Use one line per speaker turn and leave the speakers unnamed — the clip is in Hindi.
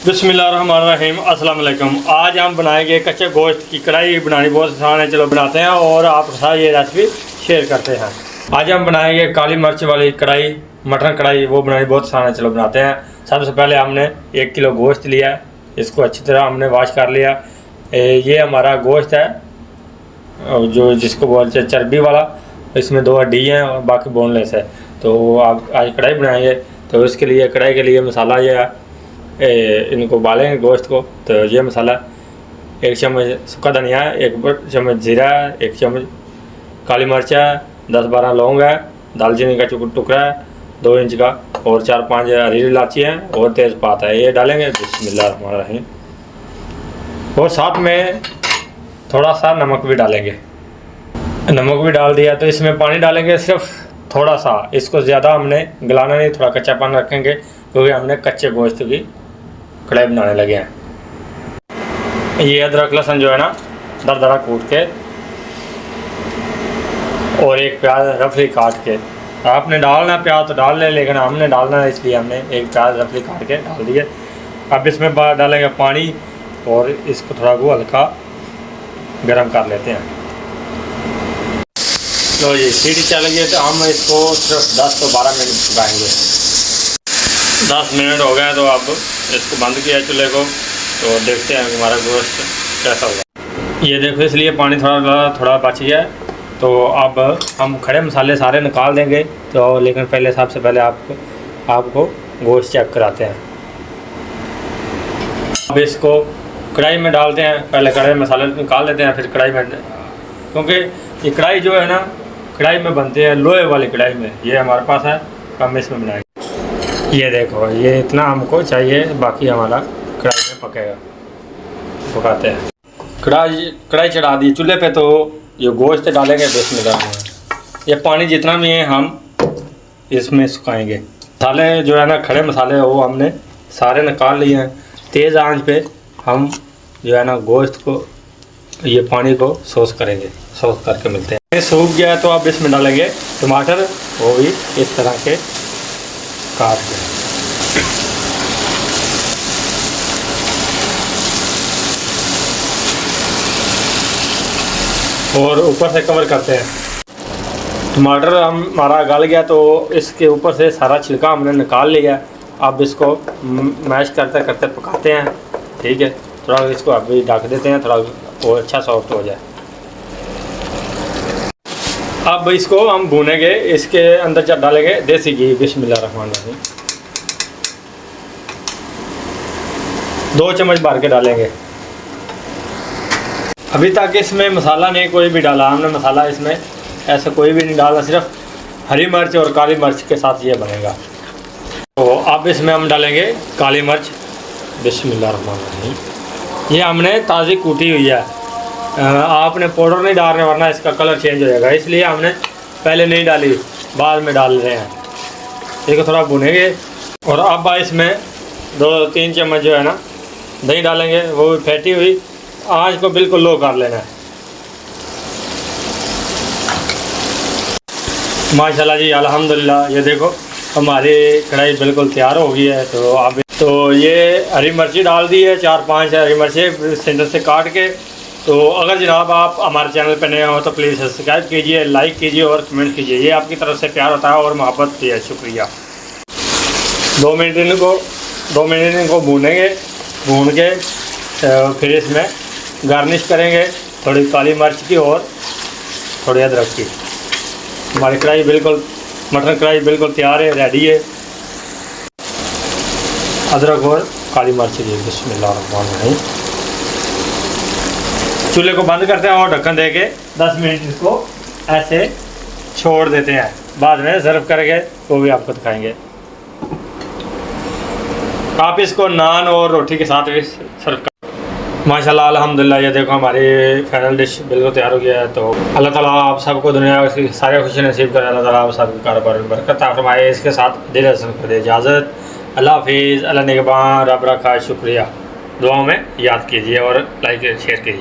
बिस्मिल्लाहिर्रहमानिर्रहीम अस्सलाम वालेकुम। आज हम बनाएंगे कच्चे गोश्त की कढ़ाई। बनानी बहुत आसान है, चलो बनाते हैं और आपके साथ ये रेसिपी शेयर करते हैं। आज हम बनाएंगे काली मिर्च वाली कढ़ाई, मटन कढ़ाई। वो बनानी बहुत आसान है, चलो बनाते हैं। सबसे पहले हमने 1 किलो गोश्त लिया, इसको अच्छी तरह हमने वॉश कर लिया। ये हमारा गोश्त है जो जिसको बोलते हैं चर्बी वाला। इसमें 2 हड्डी हैं और बाकी बोनलेस है। तो आप आज कढ़ाई बनाएंगे, तो इसके लिए कढ़ाई के लिए मसाला ये है, इनको उबालेंगे गोश्त को। तो ये मसाला 1 चम्मच सूखा धनिया है, 1 चम्मच जीरा है, 1 चम्मच काली मिर्च है, 10-12 लौंग है, दालचीनी का टुकड़ा है 2 इंच का, और 4-5 हरी इलायची है और तेज़पात है। ये डालेंगे। बिस्मिल्लाहिर्रहमानिर्रहीम। और साथ में थोड़ा सा नमक भी डालेंगे। नमक भी डाल दिया तो इसमें पानी डालेंगे सिर्फ थोड़ा सा। इसको ज़्यादा हमने गलाना नहीं, थोड़ा कच्चा पानी रखेंगे क्योंकि हमने कच्चे गोश्त की कढ़ाई बनाने लगे हैं। ये अदरक लहसुन जो है ना दरदरा कूट के, और 1 प्याज रफली काट के। आपने डालना प्याज तो डाल लें, लेकिन हमने डालना है इसलिए हमने 1 प्याज रफली काट के डाल दिए। अब इसमें डालेंगे पानी और इसको थोड़ा को हल्का गर्म कर लेते हैं। तो ये सीटी चल गई, तो हम इसको सिर्फ 10 से 12 मिनट पकाएंगे। 10 मिनट हो गए तो अब इसको बंद किया चूल्हे को, तो देखते हैं हमारा गोश्त कैसा होगा। ये देखो, इसलिए पानी थोड़ा बच गया है। तो अब हम खड़े मसाले सारे निकाल देंगे। तो लेकिन पहले सबसे पहले आपको गोश्त चेक कराते हैं। अब इसको कढ़ाई में डालते हैं। पहले कढ़ाई में मसाले निकाल देते हैं, फिर कढ़ाई में, क्योंकि ये कढ़ाई जो है ना कढ़ाई में बनती है, लोहे वाली कढ़ाई में। ये हमारे पास है, हम इसमें बनाएंगे। ये देखो, ये इतना हमको चाहिए, बाकी हमारा कढ़ाई में पकेगा। पकाते हैं। कढ़ाई चढ़ा दी चूल्हे पे, तो ये गोश्त डालेंगे। बिस्मिल्लाह। ये पानी जितना भी है हम इसमें सुखाएंगे। मसाले जो है ना खड़े मसाले वो हमने सारे निकाल लिए हैं। तेज़ आंच पे हम जो है ना गोश्त को, ये पानी को सोख करेंगे। सोख करके मिलते हैं। ये सूख गया है तो अब इसमें डालेंगे टमाटर, वो भी इस तरह के काट के। और ऊपर से कवर करते हैं। टमाटर हमारा गल गया, तो इसके ऊपर से सारा छिलका हमने निकाल लिया। अब इसको मैश करते करते पकाते हैं। ठीक है, थोड़ा इसको अभी ढक देते हैं, थोड़ा वो अच्छा सॉफ्ट हो जाए। अब इसको हम भूनेंगे। इसके अंदर डालेंगे देसी घी। बिस्मिल्लाहिर्रहमानिर्रहीम। 2 चम्मच भर के डालेंगे। अभी तक इसमें मसाला नहीं कोई भी डाला हमने। मसाला इसमें ऐसा कोई भी नहीं डाला, सिर्फ हरी मिर्च और काली मिर्च के साथ ये बनेगा। तो अब इसमें हम डालेंगे काली मिर्च। बिस्मिल्लाहिर्रहमानिर्रहीम। ये हमने ताज़ी कूटी हुई है। आपने पाउडर नहीं डालने, वरना इसका कलर चेंज हो जाएगा, इसलिए हमने पहले नहीं डाली, बाद में डाल रहे हैं। इसको थोड़ा भुनेंगे। और अब इसमें 2-3 चम्मच जो है ना दही डालेंगे, वो भी फैटी हुई। आँच को बिल्कुल लो कर लेना है। माशाल्लाह जी, अल्हम्दुलिल्लाह। ये देखो हमारी कढ़ाई बिल्कुल तैयार हो गई है। तो अब ये हरी मिर्ची डाल दी है, 4-5 हरी मिर्ची सेंटर से काट के। तो अगर जनाब आप हमारे चैनल पर नए हो तो प्लीज़ सब्सक्राइब कीजिए, लाइक कीजिए और कमेंट कीजिए। ये आपकी तरफ से प्यार होता है और मोहब्बत भी है। शुक्रिया। 2 मिनट इनको भूनेंगे। भून के फिर इसमें गार्निश करेंगे थोड़ी काली मिर्च की और थोड़ी अदरक की। हमारी कढ़ाई बिल्कुल, मटन कढ़ाई बिल्कुल तैयार है, रेडी है। अदरक और काली मिर्च की। बिस्मिल्लाहिर्रहमानिर्रहीम। चूल्हे को बंद करते हैं और ढक्कन दे के 10 मिनट इसको ऐसे छोड़ देते हैं। बाद में सर्व करके वो भी आपको दिखाएंगे। आप इसको नान और रोटी के साथ भी सर्व कर। माशाल्लाह अल्हम्दुलिल्लाह। ये देखो हमारी फाइनल डिश बिल्कुल तैयार हो गया है। तो अल्लाह ताला आप सबको दुनिया की सारे खुशी नसीब करे। अल्लाह ताला आप सबके कारोबार में बरकत फरमाए। इसके साथ दिल कर दे इजाज़त। अल्लाह हाफिज़। अल्लाह निगहबान। रब रखा। शुक्रिया। दुआओं में याद कीजिए और लाइक शेयर कीजिए।